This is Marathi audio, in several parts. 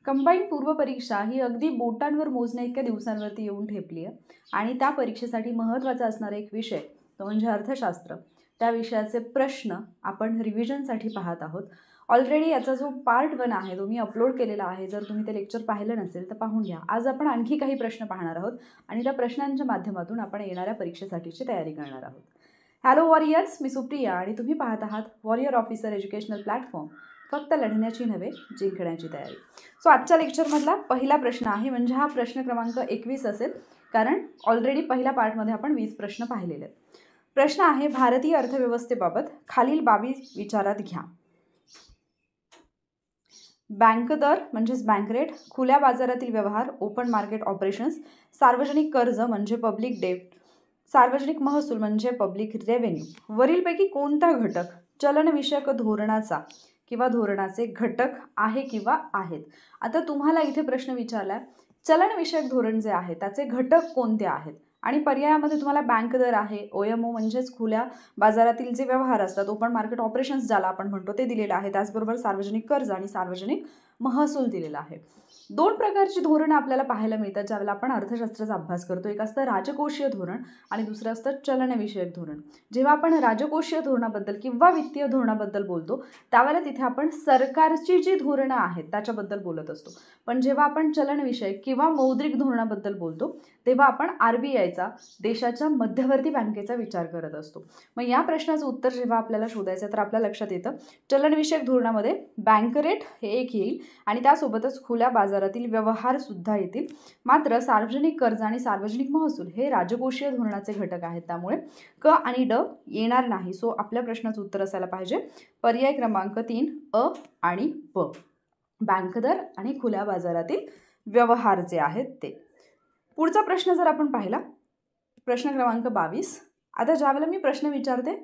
कंबाईंड पूर्व परीक्षा ही अगदी बोटांवर मोजण्या इतक्या दिवसांवरती येऊन ठेपली आहे आणि त्या परीक्षेसाठी महत्त्वाचा असणारा एक विषय तो म्हणजे अर्थशास्त्र. त्या विषयाचे प्रश्न आपण रिव्हिजनसाठी पाहत आहोत. ऑलरेडी याचा जो पार्ट 1 आहे तो मी अपलोड केलेला आहे. जर तुम्ही ते लेक्चर पाहिलं नसेल तर पाहून घ्या. आज आपण आणखी काही प्रश्न पाहणार आहोत आणि त्या प्रश्नांच्या माध्यमातून आपण येणाऱ्या परीक्षेसाठीची तयारी करणार आहोत. हॅलो वॉरियर्स, मी सुप्रिया आणि तुम्ही पाहत आहात वॉरियर ऑफिसर एज्युकेशनल प्लॅटफॉर्म. फक्त लढण्याची नव्हे, जिंकण्याची तयारी. सो आजच्या लेक्चरमधला पहिला प्रश्न आहे, म्हणजे हा प्रश्न क्रमांक 21 असेल, कारण ऑलरेडी पहिल्या पार्टमध्ये आपण 20 प्रश्न पाहिलेले आहेत. प्रश्न आहे, भारतीय अर्थव्यवस्थेबाबत खालील बाबी विचारात घ्या. बँक दर म्हणजेच बँक रेट, खुल्या बाजारातील व्यवहार ओपन मार्केट ऑपरेशन्स, सार्वजनिक कर्ज म्हणजे पब्लिक डेट, सार्वजनिक महसूल म्हणजे पब्लिक रेव्हेन्यू. वरीलपैकी कोणता घटक चलनविषयक धोरणाचा किंवा धोरणाचे घटक आहे किंवा आहेत. आता तुम्हाला इथे प्रश्न विचारला, चलनविषयक धोरण जे आहे त्याचे घटक कोणते आहेत, आणि पर्यायामध्ये तुम्हाला बँक दर आहे, OMO म्हणजेच खुल्या बाजारातील जे व्यवहार असतात ओपन मार्केट ऑपरेशन्स ज्याला आपण म्हणतो ते दिलेलं आहे. त्याचबरोबर सार्वजनिक कर्ज आणि सार्वजनिक महसूल दिलेला आहे. दोन प्रकारची धोरणं आपल्याला पाहायला मिळतात ज्यावेळेला आपण अर्थशास्त्राचा अभ्यास करतो. एक असतं राजकोषीय धोरण आणि दुसरं असतं चलनविषयक धोरण. जेव्हा आपण राजकोषीय धोरणाबद्दल किंवा वित्तीय धोरणाबद्दल बोलतो त्यावेळेला तिथे आपण सरकारची जी धोरणं आहेत त्याच्याबद्दल बोलत असतो. पण जेव्हा आपण चलनविषयक किंवा मौद्रिक धोरणाबद्दल बोलतो तेव्हा आपण RBIचा, देशाच्या मध्यवर्ती बँकेचा विचार करत असतो. मग या प्रश्नाचं उत्तर जेव्हा आपल्याला शोधायचं तर आपल्या लक्षात येतं चलनविषयक धोरणामध्ये बँक रेट हे एक येईल आणि त्यासोबतच खुल्या बाजारातील व्यवहार सुद्धा येतील. मात्र सार्वजनिक कर्ज आणि सार्वजनिक महसूल हे राजकोषीय धोरणाचे घटक आहेत, त्यामुळे क आणि ड येणार नाही. सो आपल्या प्रश्नाचं उत्तर असायला पाहिजे पर्याय क्रमांक 3 अ आणि ब, बँक दर आणि खुल्या बाजारातील व्यवहार जे आहेत ते. पुढचा प्रश्न जर आपण पाहिला, प्रश्न क्रमांक 22. आता ज्यावेळेला मी प्रश्न विचारते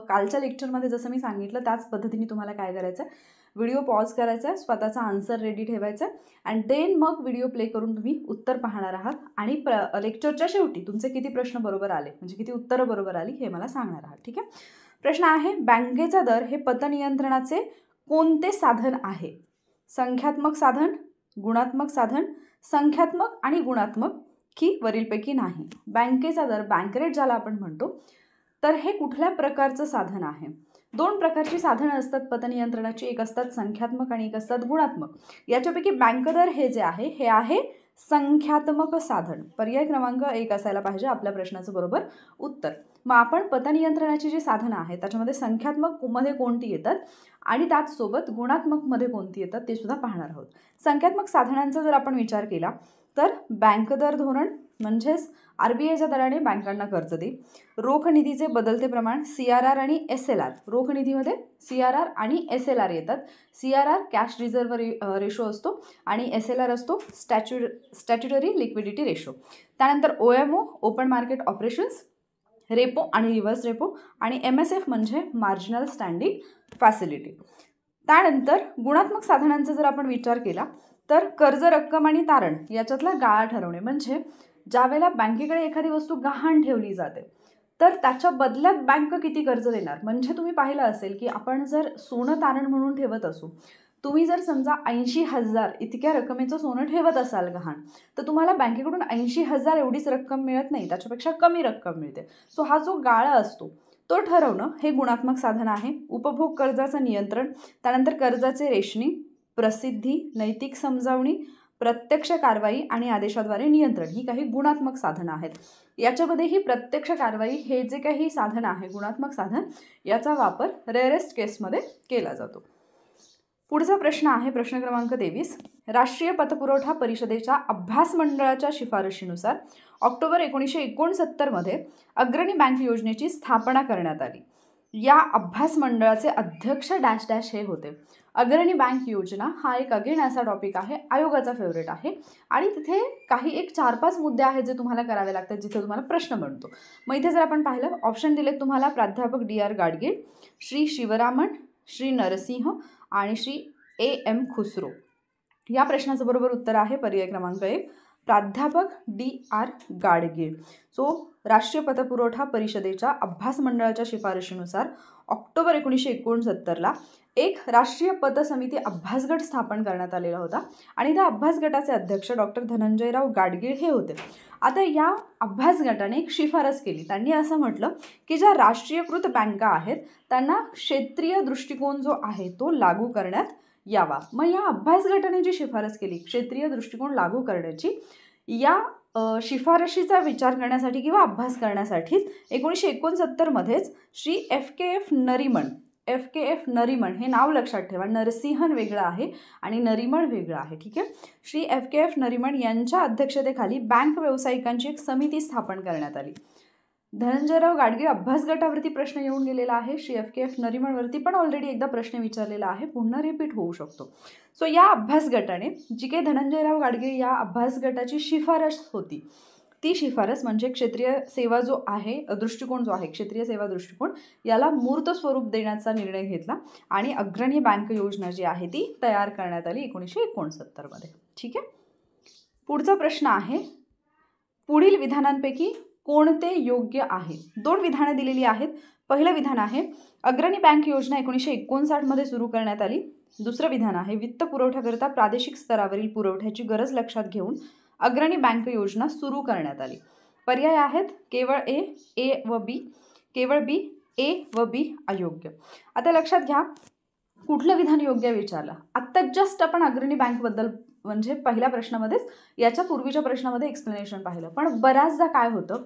कालच्या लेक्चरमध्ये जसं मी सांगितलं त्याच पद्धतीने तुम्हाला काय करायचं आहे, व्हिडिओ पॉज करायचा आहे, स्वतःचा आन्सर रेडी ठेवायचा आहे अँड देन मग व्हिडिओ प्ले करून तुम्ही उत्तर पाहणार आहात आणि लेक्चरच्या शेवटी तुमचे किती प्रश्न बरोबर आले म्हणजे किती उत्तरं बरोबर आली हे मला सांगणार आहात. ठीक आहे. प्रश्न आहे, बँकेचा दर हे पतनियंत्रणाचे कोणते साधन आहे? संख्यात्मक साधन, गुणात्मक साधन, संख्यात्मक आणि गुणात्मक की वरीलपैकी नाही? बँकेचा दर, बँक रेट ज्याला आपण म्हणतो, तर हे कुठल्या प्रकारचं साधन आहे? दोन प्रकारची साधनं असतात पतनियंत्रणाची, एक असतात संख्यात्मक आणि एक असतात गुणात्मक. याच्यापैकी बँक दर हे जे आहे हे आहे संख्यात्मक साधन. पर्याय क्रमांक 1 असायला पाहिजे आपल्या प्रश्नाचं बरोबर उत्तर. मग आपण पतनियंत्रणाची जी साधनं आहेत त्याच्यामध्ये संख्यात्मक मध्ये कोणती येतात आणि त्याचसोबत गुणात्मकमध्ये कोणती येतात ते सुद्धा पाहणार आहोत. संख्यात्मक साधनांचा जर आपण विचार केला तर बँक दर धोरण म्हणजेच RBIच्या दराने बँकांना कर्ज देईल. रोख निधीचे बदलते प्रमाण CRR आणि SLR. रोख निधीमध्ये CRR आणि SLR येतात. CRR कॅश रिझर्व्ह रेशो असतो आणि SLR असतो स्टॅच्युटरी लिक्विडिटी रेशो. त्यानंतर OMO open market operations, repo आणि रिव्हर्स रेपो आणि MSF म्हणजे मार्जिनल स्टँडिंग फॅसिलिटी. त्यानंतर गुणात्मक साधनांचा जर आपण विचार केला तर कर्ज रक्कम आणि तारण याच्यातला गाळा ठरवणे, म्हणजे ज्यावेळेला बँकेकडे एखादी वस्तू गहाण ठेवली जाते तर त्याच्या बदल्यात बँक किती कर्ज देणार. म्हणजे तुम्ही पाहिलं असेल की आपण जर सोनं तारण म्हणून ठेवत असू, तुम्ही जर समजा 80,000 इतक्या रकमेचं सोनं ठेवत असाल गहाण, तर तुम्हाला बँकेकडून 80,000 एवढीच रक्कम मिळत नाही, त्याच्यापेक्षा कमी रक्कम मिळते. सो हा जो गाळा असतो तो ठरवणं हे गुणात्मक साधन आहे. उपभोग कर्जाचं नियंत्रण, त्यानंतर कर्जाचे रेशनिंग, प्रसिद्धी, नैतिक समजावणी, प्रत्यक्ष कारवाई आणि आदेशाद्वारे नियंत्रण ही काही गुणात्मक साधनं आहेत. याच्यामध्ये ही प्रत्यक्ष कारवाई हे जे काही साधन आहे गुणात्मक साधन, याचा वापर रेअरेस्ट केसमध्ये केला जातो. पुढचा प्रश्न आहे प्रश्न क्रमांक 23. राष्ट्रीय पतपुरवठा परिषदेच्या अभ्यास मंडळाच्या शिफारशीनुसार ऑक्टोबर 1969 मध्ये अग्रणी बँक योजनेची स्थापना करण्यात आली. या अभ्यास मंडळाचे अध्यक्ष डॅश डॅश हे होते. अग्रणी बँक योजना हा एक अगेन असा टॉपिक आहे, आयोगाचा फेवरेट आहे आणि तिथे काही एक 4-5 मुद्दे आहेत जे तुम्हाला करावे लागतात जिथे तुम्हाला प्रश्न बनतो. मग इथे जर आपण पाहिलं ऑप्शन दिलेत तुम्हाला प्राध्यापक DR गाडगीळ, श्री शिवरामन, श्री नरसिंह आणि श्री AM खुसरो. या प्रश्नाचं बरोबर उत्तर आहे पर्याय क्रमांक 1 प्राध्यापक DR गाडगीळ. सो राष्ट्रीय पतपुरवठा परिषदेच्या अभ्यास मंडळाच्या शिफारशीनुसार ऑक्टोबर 1969ला एक राष्ट्रीय पतसमिती अभ्यास गट स्थापन करण्यात आलेला होता आणि त्या अभ्यास गटाचे अध्यक्ष डॉक्टर धनंजयराव गाडगीळ हे होते. आता या अभ्यास गटाने एक शिफारस केली. त्यांनी असं म्हटलं की ज्या राष्ट्रीयकृत बँका आहेत त्यांना क्षेत्रीय दृष्टिकोन जो आहे तो लागू करण्यात यावा. मग या अभ्यास गटाने जी शिफारस केली क्षेत्रीय दृष्टिकोन लागू करण्याची, या शिफारशीचा विचार करण्यासाठी किंवा अभ्यास करण्यासाठीच 1969मध्येच श्री FKF नरीमन हे नाव लक्षात ठेवा. नरसिंहन वेगळं आहे आणि नरीमन वेगळं आहे. ठीक आहे. श्री FKF नरीमन यांच्या अध्यक्षतेखाली बँक व्यावसायिकांची एक समिती स्थापन करण्यात आली. धनंजयराव गाडगीळ अभ्यास गटावरती प्रश्न येऊन गेलेला आहे. श्री FKF नरीमनवरती पण ऑलरेडी एकदा प्रश्न विचारलेला आहे, पुन्हा रिपीट होऊ शकतो. सो या अभ्यास गटाने जी काही धनंजयराव गाडगीळ या अभ्यास गटाची शिफारस होती, ती शिफारस म्हणजे क्षेत्रीय सेवा जो आहे, दृष्टिकोन जो आहे क्षेत्रीय सेवा दृष्टिकोन, याला मूर्त स्वरूप देण्याचा निर्णय घेतला आणि अग्रणी बँक योजना जी आहे ती तयार करण्यात आली 1969मध्ये. ठीक आहे. पुढचा प्रश्न आहे, पुढील विधानांपैकी कोणते योग्य आहे? 2 विधानं दिलेली आहेत. पहिलं विधान आहे अग्रणी बँक योजना 1959मध्ये सुरू करण्यात आली. दुसरं विधान आहे वित्त पुरवठ्याकरिता प्रादेशिक स्तरावरील पुरवठ्याची गरज लक्षात घेऊन अग्रणी बँक योजना सुरू करण्यात आली. पर्याय आहेत केवळ ए व बी, केवळ बी, ए व बी अयोग्य. आता लक्षात घ्या कुठलं विधान योग्य विचारलं. आत्ता जस्ट आपण अग्रणी बँकबद्दल म्हणजे पहिल्या प्रश्नामध्येच याच्या पूर्वीच्या प्रश्नामध्ये एक्सप्लेनेशन पाहिलं. पण बऱ्याचदा काय होतं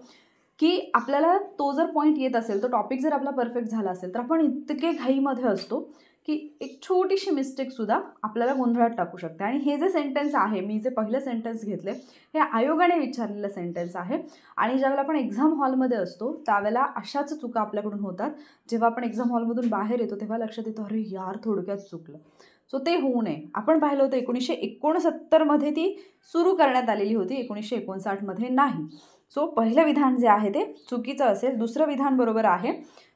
की आपल्याला तो जर पॉईंट येत असेल, तो टॉपिक जर आपला परफेक्ट झाला असेल, तर आपण इतके घाईमध्ये असतो की एक छोटीशी मिस्टेकसुद्धा आपल्याला गोंधळात टाकू शकते. आणि हे जे सेंटेन्स आहे, मी जे पहिलं सेंटेन्स घेतले, हे आयोगाने विचारलेलं सेंटेन्स आहे. आणि ज्यावेळेला आपण एक्झाम हॉलमध्ये असतो त्यावेळेला अशाच चुका आपल्याकडून होतात. जेव्हा आपण एक्झाम हॉलमधून बाहेर येतो तेव्हा लक्षात येतं अरे यार थोडक्यात चुकलं. सो ते होऊ नये. आपण पाहिलं होतं 1969मध्ये ती सुरू करण्यात आलेली होती, 1959मध्ये नाही. सो पहिलं विधान जे आहे ते चुकीचं असेल. दुसरं विधान बरोबर आहे.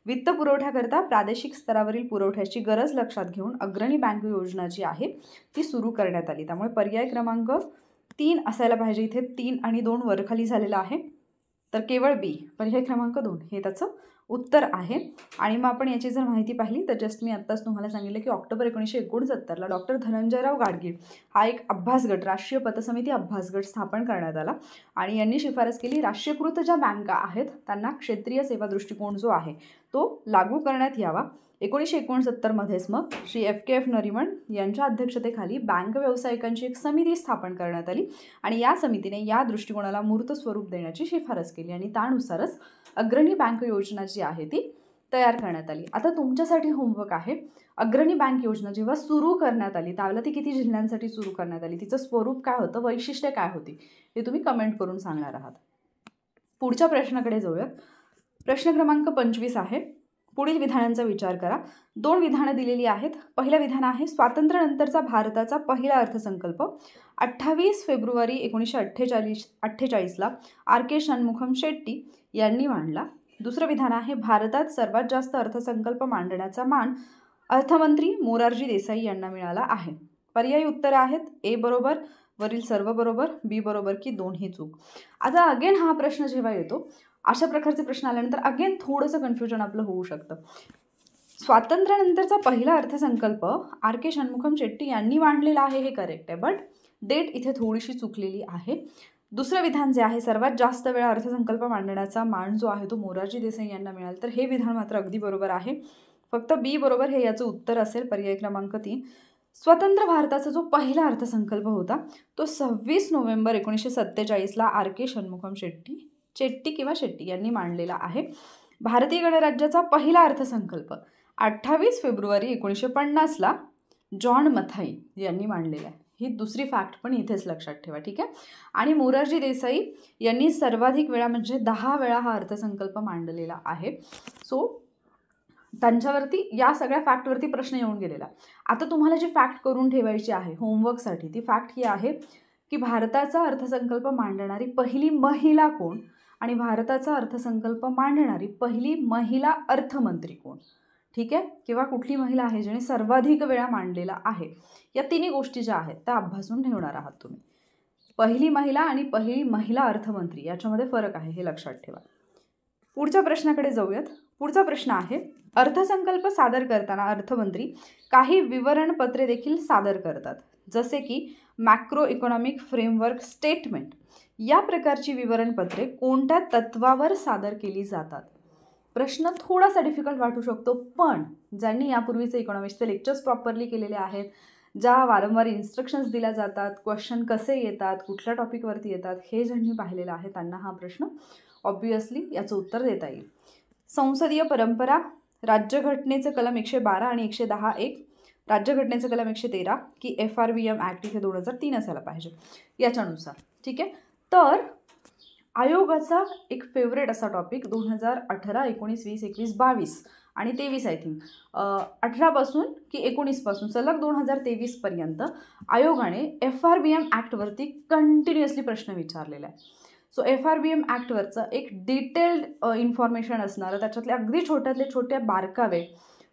वित्त पुरवठ्याकरता प्रादेशिक स्तरावरील पुरवठ्याची गरज लक्षात घेऊन अग्रणी बँक योजना जी आहे ती सुरू करण्यात आली. त्यामुळे पर्याय क्रमांक 3 असायला पाहिजे. इथे 3 आणि 2 वरखाली झालेला आहे, तर केवळ बी पर्याय क्रमांक 2 हे त्याचं उत्तर आहे. आणि मग आपण याची जर माहिती पाहिली तर जस्ट मी आत्ताच तुम्हाला सांगितलं की ऑक्टोबर 1969ला डॉक्टर धनंजयराव गाडगीळ हा एक अभ्यास गट, राष्ट्रीय पतसमिती अभ्यास गट स्थापन करण्यात आला आणि यांनी शिफारस केली राष्ट्रीयकृत ज्या बँका आहेत त्यांना क्षेत्रीय सेवा दृष्टिकोन जो आहे तो लागू करण्यात यावा. 1969मध्येच मग श्री FKF नरीमन यांच्या अध्यक्षतेखाली बँक व्यावसायिकांची एक समिती स्थापन करण्यात आली आणि या समितीने या दृष्टिकोनाला मूर्त स्वरूप देण्याची शिफारस केली आणि त्यानुसारच अग्रणी बँक योजना जी आहे ती तयार करण्यात आली. आता तुमच्यासाठी होमवर्क आहे, अग्रणी बँक योजना जेव्हा सुरू करण्यात आली त्यावेळेला ती किती जिल्ह्यांसाठी सुरू करण्यात आली, तिचं स्वरूप काय होतं, वैशिष्ट्य काय होती, हे तुम्ही कमेंट करून सांगणार आहात. पुढच्या प्रश्नाकडे जाऊयात. प्रश्न क्रमांक 25 आहे. पुढील विधानांचा विचार करा. 2 विधानं दिलेली आहेत. पहिलं विधान आहे स्वातंत्र्यानंतरचा भारताचा पहिला अर्थसंकल्प 28 फेब्रुवारी 1948ला RK षण्मुखम शेट्टी यांनी मांडला. दुसरं विधान आहे भारतात सर्वात जास्त अर्थसंकल्प मांडण्याचा मान अर्थमंत्री मोरारजी देसाई यांना मिळाला आहे. पर्यायी उत्तरं आहेत ए बरोबर, वरील सर्व बरोबर, बी बरोबर की 2 ही चूक. आता अगेन हा प्रश्न जेव्हा येतो, अशा प्रकारचे प्रश्न आल्यानंतर अगेन थोडंसं कन्फ्युजन आपलं होऊ शकतं. स्वातंत्र्यानंतरचा पहिला अर्थसंकल्प RK षण्मुखम शेट्टी यांनी मांडलेला आहे हे करेक्ट आहे, बट डेट इथे थोडीशी चुकलेली आहे. दुसरं विधान जे आहे सर्वात जास्त वेळा अर्थसंकल्प मांडण्याचा मान जो आहे तो मोरारजी देसाई यांना मिळाला, तर हे विधान मात्र अगदी बरोबर आहे. फक्त बी बरोबर हे याचं उत्तर असेल, पर्याय क्रमांक 3. स्वतंत्र भारताचा जो पहिला अर्थसंकल्प होता तो 26 नोव्हेंबर 1947ला RK षण्मुखम शेट्टी यांनी मांडलेला आहे. भारतीय गणराज्याचा पहिला अर्थसंकल्प 28 फेब्रुवारी 1950ला जॉन मथाई यांनी मांडलेला आहे. ही दुसरी फॅक्ट पण इथेच लक्षात ठेवा. ठीक आहे. आणि मोरारजी देसाई यांनी सर्वाधिक वेळा म्हणजे 10 वेळा हा अर्थसंकल्प मांडलेला आहे. सो त्यांच्यावरती या सगळ्या फॅक्टवरती प्रश्न येऊन गेलेला. आता तुम्हाला जी फॅक्ट करून ठेवायची आहे होमवर्कसाठी, ती फॅक्ट ही आहे की भारताचा अर्थसंकल्प मांडणारी पहिली महिला कोण आणि भारताचा अर्थसंकल्प मांडणारी पहिली महिला अर्थमंत्री कोण. ठीक आहे. किंवा कुठली महिला आहे जिने सर्वाधिक वेळा मांडलेला आहे. या तिन्ही गोष्टी ज्या आहेत त्या अभ्यासून ठेवणार आहात तुम्ही. पहिली महिला आणि पहिली महिला अर्थमंत्री याच्यामध्ये फरक आहे हे लक्षात ठेवा. पुढच्या प्रश्नाकडे जाऊयात. पुढचा प्रश्न आहे, अर्थसंकल्प सादर करताना अर्थमंत्री काही विवरणपत्रे देखील सादर करतात, जसे की मॅक्रो इकॉनॉमिक फ्रेमवर्क स्टेटमेंट. या प्रकारची विवरणपत्रे कोणत्या तत्वावर सादर केली जातात? प्रश्न थोडासा डिफिकल्ट वाटू शकतो, पण ज्यांनी यापूर्वीचे इकॉनॉमिक्सचे लेक्चर्स प्रॉपरली केलेले आहेत, ज्या वारंवार इन्स्ट्रक्शन्स दिल्या जातात, क्वेश्चन कसे येतात, कुठल्या टॉपिकवरती येतात, हे ज्यांनी पाहिलेलं आहे त्यांना हा प्रश्न ऑब्वियसली याचं उत्तर देता येईल. संसदीय परंपरा, राज्यघटनेचं कलम 112 आणि 110(1), राज्यघटनेचं कलम 113 की FRBM ॲक्ट इथे 2003 असायला पाहिजे याच्यानुसार. ठीक आहे. तर आयोगाचा एक फेवरेट असा टॉपिक 2018, 19, 20, 21, 22 आणि 23 आय थिंक 18पासून की 19पासून सलग 2023पर्यंत आयोगाने FRBM ॲक्टवरती कंटिन्युअसली प्रश्न विचारलेला आहे. सो FRBM ॲक्टवरचं एक डिटेल्ड इन्फॉर्मेशन असणारं, त्याच्यातले अगदी छोट्यातले छोटे बारकावे,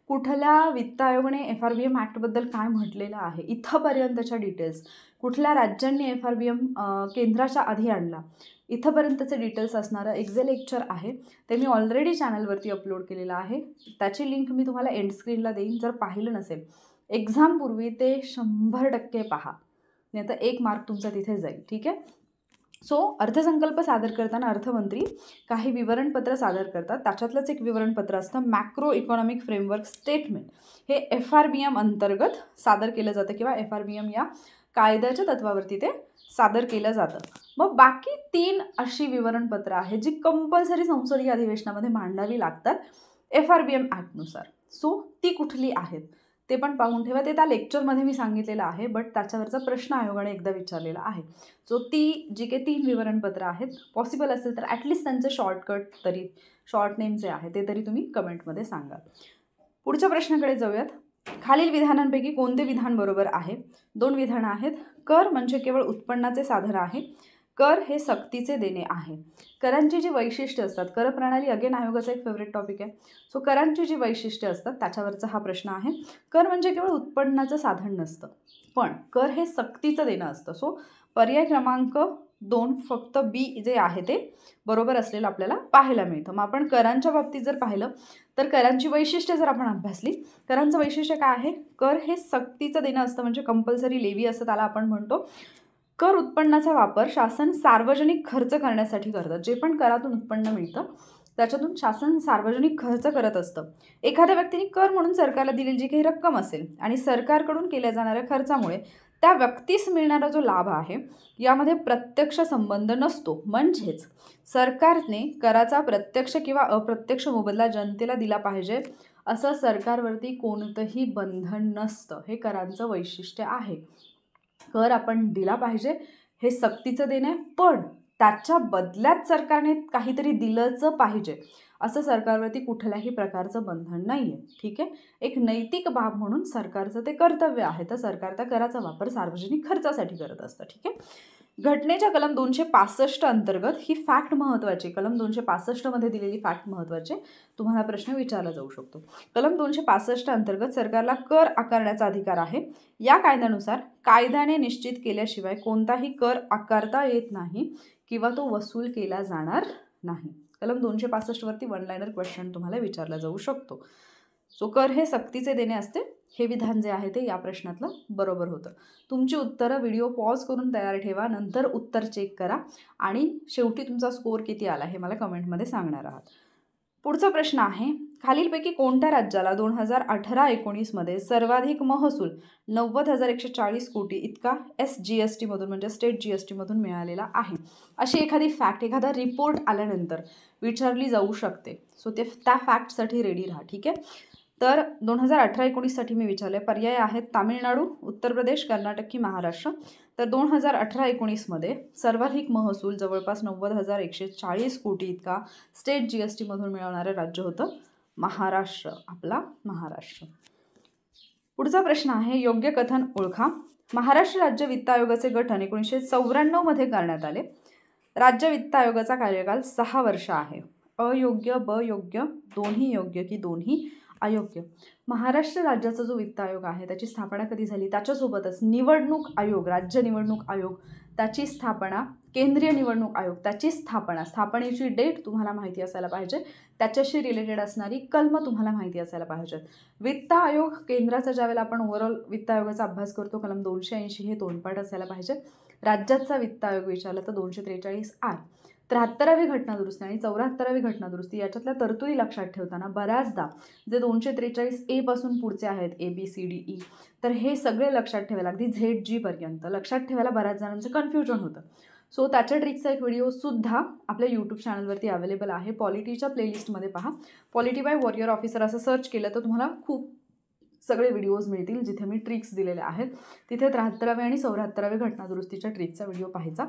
कुठल्या वित्त आयोगाने FRBM ॲक्टबद्दल काय म्हटलेलं आहे इथंपर्यंतच्या डिटेल्स, कुठल्या राज्यांनी FRBM केंद्राच्या आधी आणला इथंपर्यंतचे डिटेल्स असणारं एक जे लेक्चर आहे ते मी ऑलरेडी चॅनलवरती अपलोड केलेलं आहे. त्याची लिंक मी तुम्हाला एंड स्क्रीनला देईन. जर पाहिलं नसेल एक्झामपूर्वी ते 100% पहा, नाही तर 1 मार्क तुमचा तिथे जाईल. ठीक आहे. सो अर्थसंकल्प सादर करताना अर्थमंत्री काही विवरणपत्र सादर करतात. त्याच्यातलंच एक विवरणपत्र असतं मॅक्रो इकॉनॉमिक फ्रेमवर्क स्टेटमेंट. हे FRBM अंतर्गत सादर केलं जातं किंवा FRBM या कायद्याच्या तत्वावरती ते सादर केलं जातं. मग बाकी 3 अशी विवरणपत्र आहेत जी कंपल्सरी संसदीय अधिवेशनामध्ये मांडावी लागतात FRBM ॲक्टनुसार. सो ती कुठली आहेत ते पण पाहून ठेवा. ते त्या लेक्चरमध्ये मी सांगितलेलं आहे, बट त्याच्यावरचा प्रश्न आयोगाने एकदा विचारलेला आहे. सो ती जी काही 3 विवरणपत्र आहेत, पॉसिबल असेल तर ॲटलिस्ट त्यांचे शॉर्टकट तरी, शॉर्ट नेम जे आहे ते तरी तुम्ही कमेंटमध्ये सांगा. पुढच्या प्रश्नाकडे जाऊयात. खालील विधानांपैकी कोणते विधान बरोबर आहे? 2 विधानं आहेत. कर म्हणजे केवळ उत्पन्नाचे साधन आहे. कर हे सक्तीचे देणे आहे. करांची जी वैशिष्ट्ये असतात, कर प्रणाली अगेन आयोगाचा एक फेवरेट टॉपिक आहे. सो करांची जी वैशिष्ट्ये असतात त्याच्यावरचा हा प्रश्न आहे. कर म्हणजे केवळ उत्पन्नाचं साधन नसतं, पण कर हे सक्तीचं देणं असतं. सो पर्याय क्रमांक 2 फक्त B जे आहे ते बरोबर असलेलं आपल्याला पाहायला मिळतं. मग आपण करांच्या बाबतीत जर पाहिलं तर करांची वैशिष्ट्ये जर आपण अभ्यासली, करांचं वैशिष्ट्य काय आहे? कर हे सक्तीचं देणं असतं, म्हणजे कंपल्सरी लेवी असं त्याला आपण म्हणतो. कर उत्पन्नाचा वापर शासन सार्वजनिक खर्च करण्यासाठी करतं. जे पण करातून उत्पन्न मिळतं त्याच्यातून शासन सार्वजनिक खर्च करत असतं. एखाद्या व्यक्तीने कर म्हणून सरकारला दिलेली जी काही रक्कम असेल आणि सरकारकडून केल्या जाणाऱ्या खर्चामुळे त्या व्यक्तीस मिळणारा जो लाभ आहे यामध्ये प्रत्यक्ष संबंध नसतो. म्हणजेच सरकारने कराचा प्रत्यक्ष किंवा अप्रत्यक्ष मोबदला जनतेला दिला पाहिजे असं सरकारवरती कोणतंही बंधन नसतं. हे करांचं वैशिष्ट्य आहे. कर आपण दिला पाहिजे हे सक्तीचं देणं आहे, पण त्याच्या बदल्यात सरकारने काहीतरी दिलंच पाहिजे असं सरकारवरती कुठल्याही प्रकारचं बंधन नाही आहे. ठीक आहे. एक नैतिक बाब म्हणून सरकारचं ते कर्तव्य आहे, तर सरकार त्या कराचा वापर सार्वजनिक खर्चासाठी करत असतं. ठीक आहे. घटनेच्या कलम 265 अंतर्गत ही फॅक्ट महत्त्वाची, कलम 265 दिलेली फॅक्ट महत्त्वाची, तुम्हाला प्रश्न विचारला जाऊ शकतो. कलम 265 अंतर्गत सरकारला कर आकारण्याचा अधिकार आहे. या कायद्यानुसार कायद्याने निश्चित केल्याशिवाय कोणताही कर आकारता येत नाही किंवा तो वसूल केला जाणार नाही. कलम 265 वरती 1 लाइनर क्वेश्चन तुम्हाला विचारला जाऊ शकतो. सो कर हे सक्तीचे देणे असते, हे विधान जे आहे ते या प्रश्नातलं बरोबर होतं. तुमची उत्तरं व्हिडिओ पॉज करून तयार ठेवा, नंतर उत्तर चेक करा आणि शेवटी तुमचा स्कोअर किती आला हे मला कमेंटमध्ये सांगणार आहात. पुढचा प्रश्न आहे, खालीलपैकी कोणत्या राज्याला 2018-19 सर्वाधिक महसूल 90,140 कोटी इतका SGST मधून म्हणजे स्टेट GST मधून मिळालेला आहे? अशी एखादी फॅक्ट, एखादा रिपोर्ट आल्यानंतर विचारली जाऊ शकते. सो ते त्या फॅक्टसाठी रेडी राहा. ठीक आहे. तर 2018-19साठी मी विचारले, पर्याय आहेत तामिळनाडू, उत्तर प्रदेश, कर्नाटक की महाराष्ट्र. तर 2018-19 सर्वाधिक महसूल जवळपास 90,140 कोटी इतका स्टेट GST मधून मिळवणारं राज्य होतं महाराष्ट्र, आपला महाराष्ट्र. पुढचा प्रश्न आहे, योग्य कथन ओळखा. महाराष्ट्र राज्य वित्त आयोगाचे गठन 1994 करण्यात आले. राज्य वित्त आयोगाचा कार्यकाल 6 वर्ष आहे. अयोग्य, ब योग्य, दोन्ही योग्य की दोन्ही अयोग्य. महाराष्ट्र राज्याचा जो वित्त आयोग आहे त्याची स्थापना कधी झाली, त्याच्यासोबतच निवडणूक आयोग, राज्य निवडणूक आयोग त्याची स्थापना, केंद्रीय निवडणूक आयोग त्याची स्थापनेची डेट तुम्हाला माहिती असायला पाहिजे, त्याच्याशी रिलेटेड असणारी कलम तुम्हाला माहिती असायला पाहिजेत. वित्त आयोग केंद्राचा ज्यावेळेला आपण ओव्हरऑल वित्त आयोगाचा अभ्यास करतो कलम 280 हे तोंडपाठ असायला पाहिजे. राज्याचा वित्त आयोग विचारला तर 243 आय. 73वी घटना दुरुस्ती आणि 74वी घटना दुरुस्ती याच्यातल्या तरतुदी लक्षात ठेवताना बऱ्याचदा जे 243 ए पासून पुढचे आहेत ABCDE तर हे सगळे लक्षात ठेवायला, अगदी ZG पर्यंत लक्षात ठेवायला बऱ्याच जणांचं कन्फ्युजन होतं. सो त्याच्या ट्रिकचा एक व्हिडिओसुद्धा आपल्या यूट्यूब चॅनलवरती अवेलेबल आहे. पॉलिटीच्या प्लेलिस्टमध्ये पहा. पॉलिटी बाय वॉरियर ऑफिसर असं सर्च केलं तर तुम्हाला खूप सगळे व्हिडिओज मिळतील जिथे मी ट्रिक्स दिलेल्या आहेत. तिथे 73वी आणि 74वी घटना दुरुस्तीच्या ट्रिकचा व्हिडिओ पाहायचा.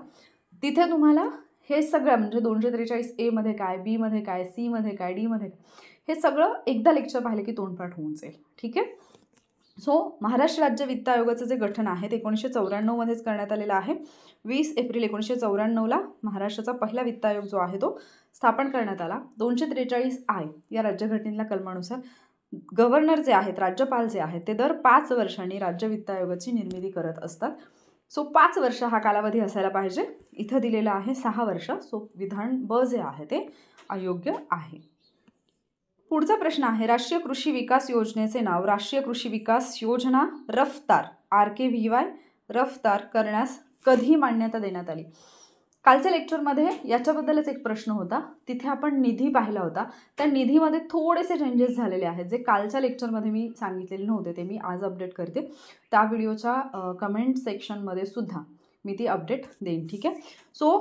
तिथे तुम्हाला हे सगळं म्हणजे 243 ए मध्ये काय, बी मध्ये काय, सी मध्ये काय, डी मध्ये हे सगळं एकदा लेक्चर पाहिलं की तोंडपाठ होऊन जाईल. ठीक आहे. सो महाराष्ट्र राज्य वित्त आयोगाचं जे गठन आहे ते 1994 मध्येच करण्यात आलेलं आहे. 20 एप्रिल 1994ला महाराष्ट्राचा पहिला वित्त आयोग जो आहे तो स्थापन करण्यात आला. 243 आय या राज्यघटनेतल्या कलमानुसार गव्हर्नर जे आहेत, राज्यपाल जे आहेत ते दर 5 वर्षांनी राज्य वित्त आयोगाची निर्मिती करत असतात. सो 5 वर्ष हा कालावधी असायला पाहिजे. इथं दिलेलं आहे 6 वर्ष. सो विधान ब जे आहे ते अयोग्य आहे. पुढचा प्रश्न आहे, राष्ट्रीय कृषी विकास योजनेचे नाव राष्ट्रीय कृषी विकास योजना रफ्तार RKVY रफ्तार करण्यास कधी मान्यता देण्यात आली. कालच्या लेक्चरमध्ये याच्याबद्दलच एक प्रश्न होता, तिथे आपण निधी पाहिला होता. त्या निधीमध्ये थोडेसे चेंजेस झालेले आहेत जे कालच्या लेक्चरमध्ये मी सांगितलेले नव्हते, ते मी आज अपडेट करते. त्या व्हिडिओच्या कमेंट सेक्शनमध्ये सुद्धा मी ती अपडेट देईन. ठीक आहे. सो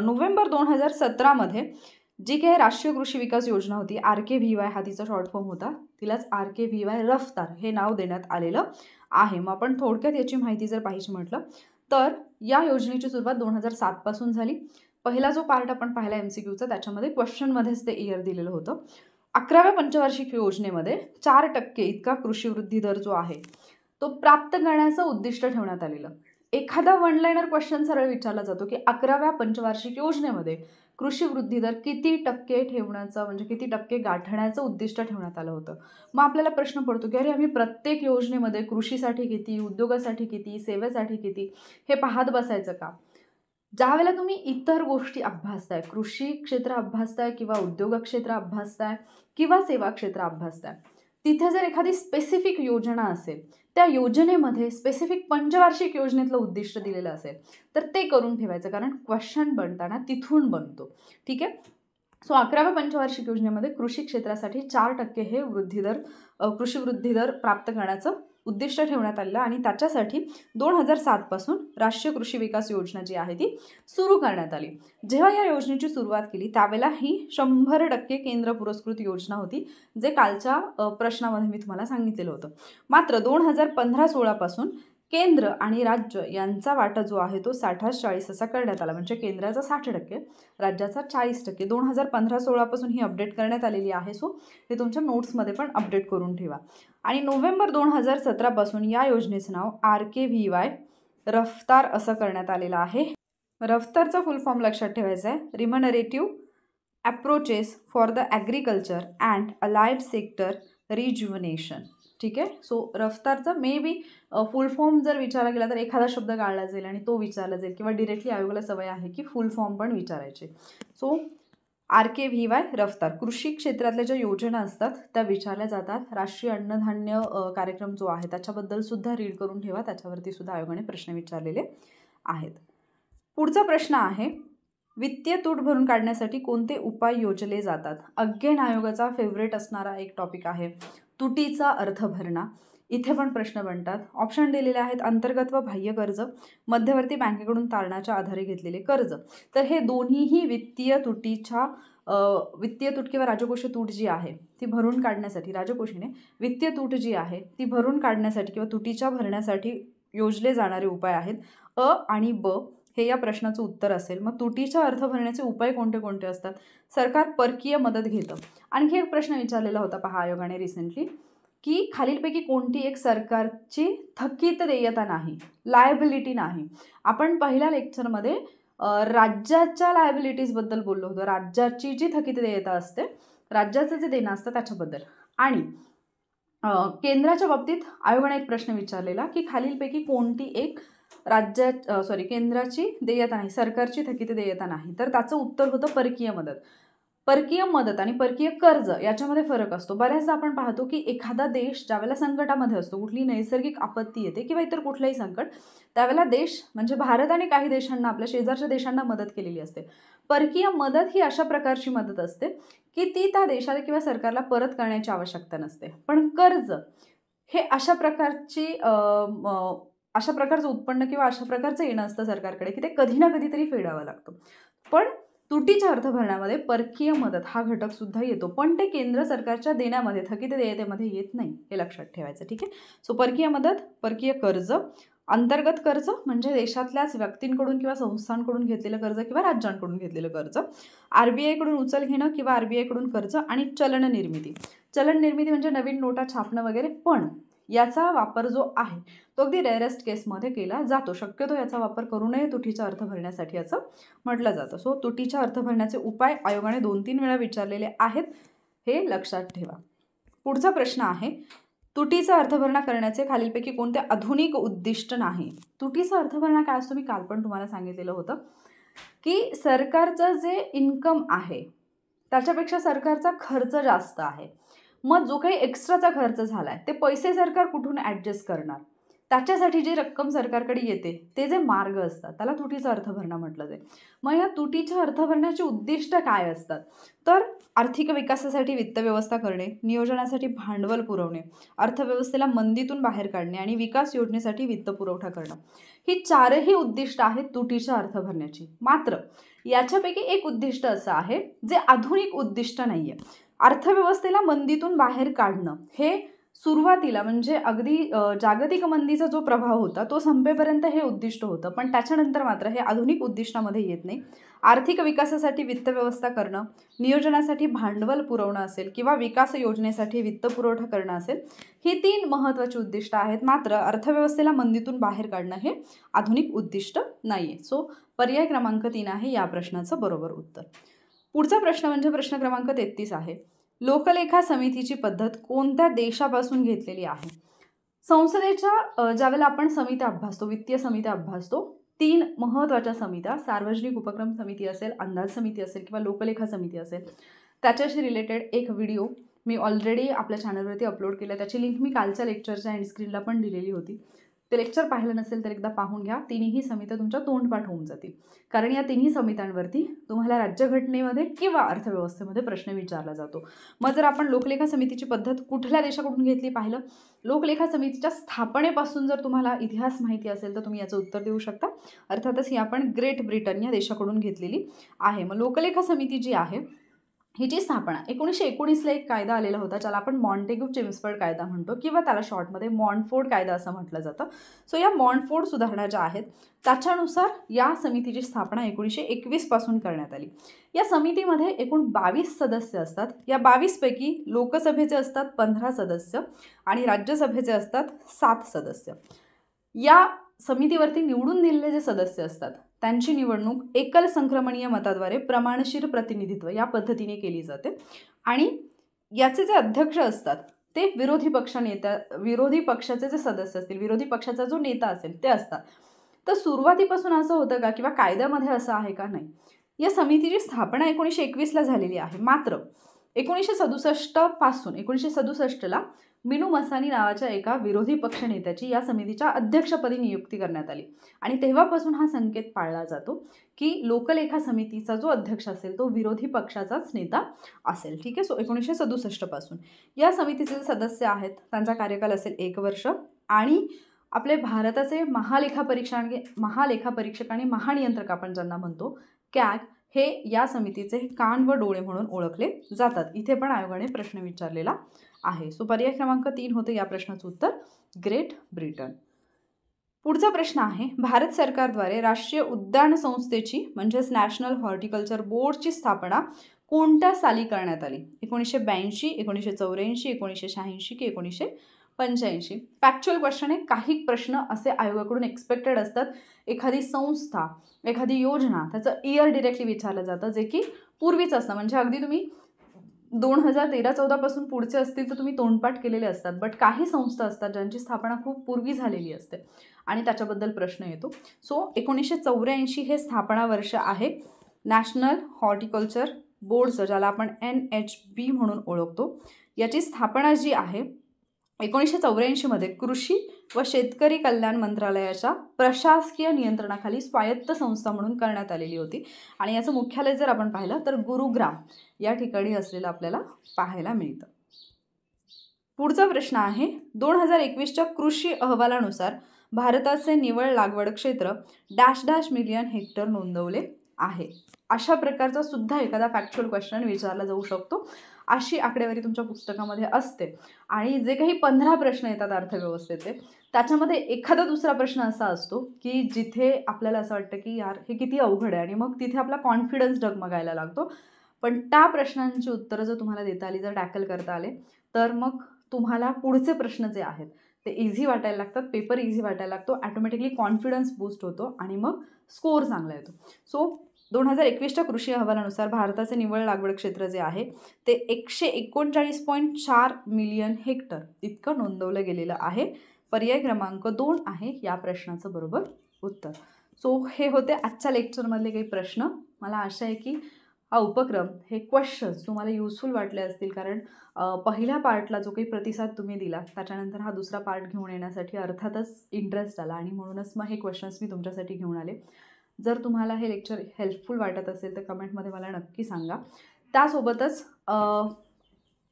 नोव्हेंबर 2017मध्ये जी काही राष्ट्रीय कृषी विकास योजना होती RKVY हा तिचा शॉर्ट फॉर्म होता, तिलाच RKVY रफ्तार हे नाव देण्यात आलेलं आहे. मग आपण थोडक्यात याची माहिती जर पाहिजे म्हटलं तर या योजनेची सुरुवात 2007 पासून झाली. पहिला जो पार्ट आपण पाहिला MCQचा त्याच्यामध्ये क्वेश्चनमध्येच ते इयर दिलेलं होतं. 11व्या पंचवार्षिक योजनेमध्ये 4% इतका कृषी वृद्धी दर जो आहे तो प्राप्त करण्याचं उद्दिष्ट ठेवण्यात आलेलं. एखादा वन लाईनर क्वेश्चन सरळ विचारला जातो की 11व्या पंचवार्षिक योजनेमध्ये कृषी वृद्धी दर किती टक्के ठेवण्याचं म्हणजे किती टक्के गाठण्याचं उद्दिष्ट ठेवण्यात आलं होतं. मग आपल्याला प्रश्न पडतो की अरे आम्ही प्रत्येक योजनेमध्ये कृषीसाठी किती, उद्योगासाठी किती, सेवेसाठी किती हे पाहत बसायचं का. ज्यावेळेला तुम्ही इतर गोष्टी अभ्यासताय, कृषी क्षेत्र अभ्यासताय किंवा उद्योग क्षेत्र अभ्यासताय किंवा सेवा क्षेत्र अभ्यासताय, तिथे जर एखादी स्पेसिफिक योजना असेल, त्या योजनेमध्ये स्पेसिफिक पंचवार्षिक योजनेतलं उद्दिष्ट दिलेलं असेल तर ते करून ठेवायचं, कारण क्वेश्चन बनताना तिथून बनतो. ठीक आहे. सो 11व्या पंचवार्षिक योजनेमध्ये कृषी क्षेत्रासाठी 4% हे कृषी वृद्धी दर प्राप्त करण्याचं उद्दिष्ट ठेवण्यात आलेलं आणि त्याच्यासाठी 2007 पासून राष्ट्रीय कृषी विकास योजना जी आहे ती सुरू करण्यात आली. जेव्हा या योजनेची सुरुवात केली त्यावेळेला ही 100% केंद्र पुरस्कृत योजना होती, जे कालच्या प्रश्नामध्ये मी तुम्हाला सांगितलेलं होतं. मात्र 2015-16 पासून केंद्र आणि राज्य यांचा वाटा जो आहे तो 60-40 असा करण्यात आला, म्हणजे केंद्राचा 60%, राज्याचा 40%. 2015-16 पासून ही अपडेट करण्यात आलेली आहे. सो हे तुमच्या नोट्समध्ये पण अपडेट करून ठेवा. आणि नोव्हेंबर 2017 पासून या योजनेचं नाव RKVY रफ्तार असं करण्यात आलेलं आहे. रफ्तारचा फुल फॉर्म लक्षात ठेवायचा आहे, remunerative approaches for the agriculture and allied sector rejuvenation. ठीक आहे. So रफ्तारचा may be full form जर विचारला गेला तर एखादा शब्द गाळला जाईल आणि तो विचारला जाईल, किंवा डिरेक्टली आयोगाला सवय आहे की फुल फॉर्म पण विचारायचे. सो RKVY रफ्तार कृषी क्षेत्रातल्या ज्या योजना असतात त्या विचारल्या जातात. राष्ट्रीय अन्नधान्य कार्यक्रम जो आहे त्याच्याबद्दल सुद्धा रीड करून ठेवा, त्याच्यावरती सुद्धा आयोगाने प्रश्न विचारलेले आहेत. पुढचा प्रश्न आहे, वित्तीय तूट भरून काढण्यासाठी कोणते उपाय योजले जातात. अगेन आयोगाचा फेवरेट असणारा एक टॉपिक आहे तुटीचा अर्थ भरणा. इथे पण प्रश्न बनतात. ऑप्शन दिलेले आहेत, अंतर्गत व बाह्य कर्ज, मध्यवर्ती बँकेकडून तारणाच्या आधारे घेतलेले कर्ज. तर हे दोन्हीही वित्तीय तूट किंवा राजकोषीय तूट जी आहे ती भरून काढण्यासाठी, राजकोषीने वित्तीय तूट जी आहे ती भरून काढण्यासाठी किंवा तुटीच्या भरण्यासाठी योजले जाणारे उपाय आहेत. अ आणि ब हे या प्रश्नाचं उत्तर असेल. मग तुटीचा अर्थ भरण्याचे उपाय कोणते कोणते असतात. सरकार परकीय मदत घेतं. आणखी एक प्रश्न विचारलेला होता पहा आयोगाने रिसेंटली, की खालीलपैकी कोणती एक सरकारची थकीत देयता नाही, लायबिलिटी नाही. आपण पहिल्या लेक्चरमध्ये राज्याच्या लायबिलिटीजबद्दल बोललो होतो, राज्याची जी थकीत देयता असते, राज्याचं जे देणं असतं त्याच्याबद्दल. आणि केंद्राच्या बाबतीत आयोगाने एक प्रश्न विचारलेला की खालीलपैकी कोणती एक केंद्राची देयता नाही, सरकारची थकीत देयता नाही, तर त्याचं उत्तर होतं परकीय मदत. परकीय मदत आणि परकीय कर्ज याच्यामध्ये फरक असतो. बऱ्याचदा आपण पाहतो की एखादा देश ज्यावेळेला संकटामध्ये असतो, कुठली नैसर्गिक आपत्ती येते किंवा इतर कुठलंही संकट, त्यावेळेला देश म्हणजे भारताने काही देशांना, आपल्या शेजारच्या देशांना मदत केलेली असते. परकीय मदत ही अशा प्रकारची मदत असते की ती त्या देशाला किंवा सरकारला परत करण्याची आवश्यकता नसते. पण कर्ज हे अशा प्रकारचं उत्पन्न किंवा अशा प्रकारचं येणं असतं सरकारकडे की ते कधी ना कधीतरी फेडावं लागतं. पण तुटीच्या अर्थभरणामध्ये परकीय मदत हा घटक सुद्धा येतो, पण ते केंद्र सरकारच्या देण्यामध्ये, थकीत देयतेमध्ये येत नाही, हे लक्षात ठेवायचं. ठीक आहे. सो परकीय मदत, परकीय कर्ज, अंतर्गत कर्ज म्हणजे देशातल्याच व्यक्तींकडून किंवा संस्थांकडून घेतलेलं कर्ज किंवा राज्यांकडून घेतलेलं कर्ज, आरबीआयकडून उचल घेणं किंवा आरबीआयकडून कर्ज, आणि चलन निर्मिती. चलन निर्मिती म्हणजे नवीन नोटा छापणं वगैरे, पण याचा वापर जो आहे तो अगदी रेअरेस्ट केसमध्ये केला जातो. शक्यतो याचा वापर करू नये तुटीचा अर्थ भरण्यासाठी असं म्हटलं जातं. सो तुटीच्या अर्थ भरण्याचे उपाय आयोगाने 2-3 वेळा विचारलेले आहेत, हे लक्षात ठेवा. पुढचा प्रश्न आहे, तुटीचा अर्थभरणा करण्याचे खालीलपैकी कोणते आधुनिक उद्दिष्ट नाही? तुटीचा अर्थभरणा काय असतो मी काल पण तुम्हाला सांगितलेलं होतं की सरकारचं जे इन्कम आहे त्याच्यापेक्षा सरकारचा खर्च जास्त आहे. मग जो काही एक्स्ट्राचा खर्च झाला आहे ते पैसे सरकार कुठून ॲडजस्ट करणार? त्याच्यासाठी जी रक्कम सरकारकडे येते ते जे मार्ग असतात त्याला तुटीचा अर्थभरणा म्हटलं जाईल. मग या तुटीच्या अर्थभरणाचे उद्दिष्ट काय असतात? तर आर्थिक विकासासाठी वित्तव्यवस्था करणे, नियोजनासाठी भांडवल पुरवणे, अर्थव्यवस्थेला मंदीतून बाहेर काढणे आणि विकास योजनेसाठी वित्तपुरवठा करणं. ही 4ही उद्दिष्ट आहेत तुटीच्या अर्थभरण्याची. मात्र याच्यापैकी एक उद्दिष्ट असं आहे जे आधुनिक उद्दिष्ट नाही आहे. अर्थव्यवस्थेला मंदीतून बाहेर काढणं हे सुरुवातीला म्हणजे अगदी जागतिक मंदीचा जो प्रभाव होता तो संपेपर्यंत हे उद्दिष्ट होतं, पण त्याच्यानंतर मात्र हे आधुनिक उद्दिष्टामध्ये येत नाही. आर्थिक विकासासाठी वित्तव्यवस्था करणं, नियोजनासाठी भांडवल पुरवणं असेल किंवा विकास योजनेसाठी वित्तपुरवठा करणं असेल, ही 3 महत्त्वाची उद्दिष्ट आहेत. मात्र अर्थव्यवस्थेला मंदीतून बाहेर काढणं हे आधुनिक उद्दिष्ट नाही आहे. सो पर्याय क्रमांक 3 आहे या प्रश्नाचं बरोबर उत्तर. पुढचा प्रश्न म्हणजे प्रश्न क्रमांक 33 आहे. लोकलेखा समितीची पद्धत कोणत्या देशापासून घेतलेली आहे? संसदेच्या ज्यावेळेला आपण समित्या अभ्यासतो, वित्तीय समित्या अभ्यासतो, 3 महत्त्वाच्या समित्या, सार्वजनिक उपक्रम समिती असेल, अंदाज समिती असेल किंवा लोकलेखा समिती असेल, त्याच्याशी रिलेटेड एक व्हिडिओ मी ऑलरेडी आपल्या चॅनलवरती अपलोड केला. त्याची लिंक मी कालच्या लेक्चरच्या एंड स्क्रीनला पण दिलेली होती. ते लेक्चर पाहिलं नसेल तर एकदा पाहून घ्या. 3ही समित्या तुमच्या तोंडपाठ होऊन जातील, कारण या 3ही समित्यांवरती तुम्हाला राज्यघटनेमध्ये किंवा अर्थव्यवस्थेमध्ये प्रश्न विचारला जातो. मग जर आपण लोकलेखा समितीची पद्धत कुठल्या देशाकडून घेतली पाहिलं, लोकलेखा समितीच्या स्थापनेपासून जर तुम्हाला इतिहास माहिती असेल तर तुम्ही याचं उत्तर देऊ शकता. अर्थातच ही आपण ग्रेट ब्रिटन या देशाकडून घेतलेली आहे. मग लोकलेखा समिती जी आहे हिची स्थापना 1919ला एक कायदा आलेला होता, ज्याला आपण मॉन्टेग्यू चेम्सफोर्ड कायदा म्हणतो किंवा त्याला शॉर्टमध्ये मॉन्टफोर्ड कायदा असं म्हटलं जातं. सो या मॉन्टफोर्ड सुधारणा ज्या आहेत त्याच्यानुसार या समितीची स्थापना 1921 पासून करण्यात आली. या समितीमध्ये एकूण 22 सदस्य असतात. या 22 पैकी लोकसभेचे असतात 15 सदस्य आणि राज्यसभेचे असतात 7 सदस्य. या समितीवरती निवडून दिलेले जे सदस्य असतात त्यांची निवडणूक एकल संक्रमणीय मताद्वारे प्रमाणशीर प्रतिनिधित्व या पद्धतीने केली जाते आणि याचे जे अध्यक्ष असतात ते विरोधी पक्षाचे जे सदस्य असतील, विरोधी पक्षाचा जो नेता असेल ते असतात. तर सुरुवातीपासून असं होतं का किंवा कायद्यामध्ये असं आहे का? नाही. या समितीची स्थापना 1921ला झालेली आहे. मात्र 1967 पासून 1967ला मिनू मसानी नावाच्या एका विरोधी पक्ष नेत्याची या समितीच्या अध्यक्षपदी नियुक्ती करण्यात आली आणि तेव्हापासून हा संकेत पाळला जातो की लोकलेखा समितीचा जो अध्यक्ष असेल तो विरोधी पक्षाचाच नेता असेल. ठीक आहे. सो 1967 पासून या समितीचे सदस्य आहेत त्यांचा कार्यकाल असेल 1 वर्ष आणि आपले भारताचे महालेखापरीक्षक आणि महानियंत्रक आपण ज्यांना म्हणतो कॅग हे या समितीचे कान व डोळे म्हणून ओळखले जातात. इथे पण आयोगाने प्रश्न विचारलेला आहे. सो पर्याय क्रमांक 3 होतं या प्रश्नाचं उत्तर ग्रेट ब्रिटन. पुढचा प्रश्न आहे, भारत सरकारद्वारे राष्ट्रीय उद्यान संस्थेची म्हणजेच नॅशनल हॉर्टिकल्चर बोर्डची स्थापना कोणत्या साली करण्यात आली? 1982, 1984, 1986 की 1985? फॅक्च्युअल क्वेश्चन आहे. काही प्रश्न असे आयोगाकडून एक्सपेक्टेड असतात. एखादी संस्था, एखादी योजना त्याचं इयर डिरेक्टली विचारलं जातं, जे की पूर्वीच असतं. म्हणजे अगदी तुम्ही 2013-14 पासून पुढचे असतील तर तुम्ही तोंडपाठ केलेले असतात, बट काही संस्था असतात ज्यांची स्थापना खूप पूर्वी झालेली असते आणि त्याच्याबद्दल प्रश्न येतो. सो 1984 हे स्थापना वर्ष आहे नॅशनल हॉर्टिकल्चर बोर्डचं, ज्याला आपण NHB म्हणून ओळखतो. याची स्थापना जी आहे 1984 कृषी व शेतकरी कल्याण मंत्रालयाच्या प्रशासकीय नियंत्रणाखाली स्वायत्त संस्था म्हणून करण्यात आलेली होती आणि याचं मुख्यालय जर आपण पाहिलं तर गुरुग्राम या ठिकाणी असलेलं आपल्याला पाहायला मिळतं. पुढचा प्रश्न आहे 2021च्या कृषी अहवालानुसार भारताचे निव्वळ लागवड क्षेत्र डॅश मिलियन हेक्टर नोंदवले आहे. अशा प्रकारचा सुद्धा एखादा फॅक्च्युअल क्वेश्चन विचारला जाऊ शकतो. अशी आकडेवारी तुमच्या पुस्तकामध्ये असते आणि जे काही 15 प्रश्न येतात अर्थव्यवस्थेचे त्याच्यामध्ये एखादा दुसरा प्रश्न असा असतो की जिथे आपल्याला असं वाटतं की यार हे किती अवघड आहे आणि मग तिथे आपला कॉन्फिडन्स डगमगायला लागतो. पण त्या प्रश्नांची उत्तरं जर तुम्हाला देता आली, जर टॅकल करता आले, तर मग तुम्हाला पुढचे प्रश्न जे आहेत ते इझी वाटायला लागतात, पेपर इझी वाटायला लागतो, ॲटोमॅटिकली कॉन्फिडन्स बूस्ट होतो आणि मग स्कोअर चांगला येतो. सो 2021च्या कृषी अहवालानुसार भारताचे निव्वळ लागवड क्षेत्र जे आहे ते 139.4 मिलियन हेक्टर इतकं नोंदवलं गेलेलं आहे. पर्याय क्रमांक 2 आहे या प्रश्नाचं बरोबर उत्तर. सो हे होते आजच्या लेक्चरमधले काही प्रश्न. मला आशा आहे की हा उपक्रम, हे क्वेश्चन्स तुम्हाला युजफुल वाटले असतील, कारण पहिल्या पार्टला जो काही प्रतिसाद तुम्ही दिला त्याच्यानंतर हा दुसरा पार्ट घेऊन येण्यासाठी अर्थातच इंटरेस्ट आला आणि म्हणूनच मग हे क्वेश्चन्स मी तुमच्यासाठी घेऊन आले. जर तुम्हाला हे लेक्चर हेल्पफुल वाटत असेल तर कमेंटमध्ये मला नक्की सांगा. त्यासोबतच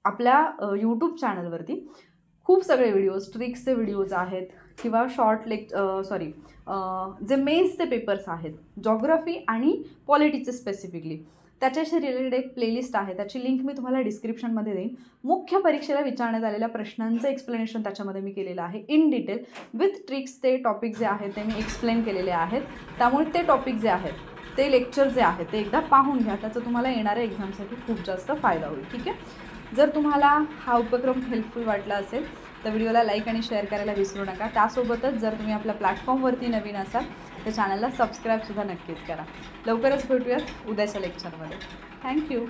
आपल्या यूट्यूब चॅनलवरती खूप सगळे व्हिडिओज, ट्रिक्सचे व्हिडिओज आहेत किंवा जे मेन्सचे पेपर्स आहेत, जॉग्राफी आणि पॉलिटिक्सचे स्पेसिफिकली, त्याच्याशी रिलेटेड एक प्लेलिस्ट आहे. त्याची लिंक मी तुम्हाला डिस्क्रिप्शनमध्ये देईन. मुख्य परीक्षेला विचारण्यात आलेल्या प्रश्नांचं एक्सप्लेनेशन त्याच्यामध्ये मी केलेलं आहे इन डिटेल विथ ट्रिक्स. ते टॉपिक जे आहेत ते मी एक्सप्लेन केलेले आहेत. त्यामुळे ते टॉपिक जे आहेत, ते लेक्चर जे आहेत ते एकदा पाहून घ्या. त्याचा तुम्हाला येणाऱ्या एक्झामसाठी खूप जास्त फायदा होईल. ठीक आहे. जर तुम्हाला हा उपक्रम हेल्पफुल वाटला असेल तर व्हिडिओला लाईक आणि शेअर करायला विसरू नका. त्यासोबतच जर तुम्ही आपल्या प्लॅटफॉर्मवरती नवीन असाल तर चॅनलला सबस्क्राईबसुद्धा नक्कीच करा. लवकरच भेटूयात उद्याच्या लेक्चरमध्ये. थँक्यू.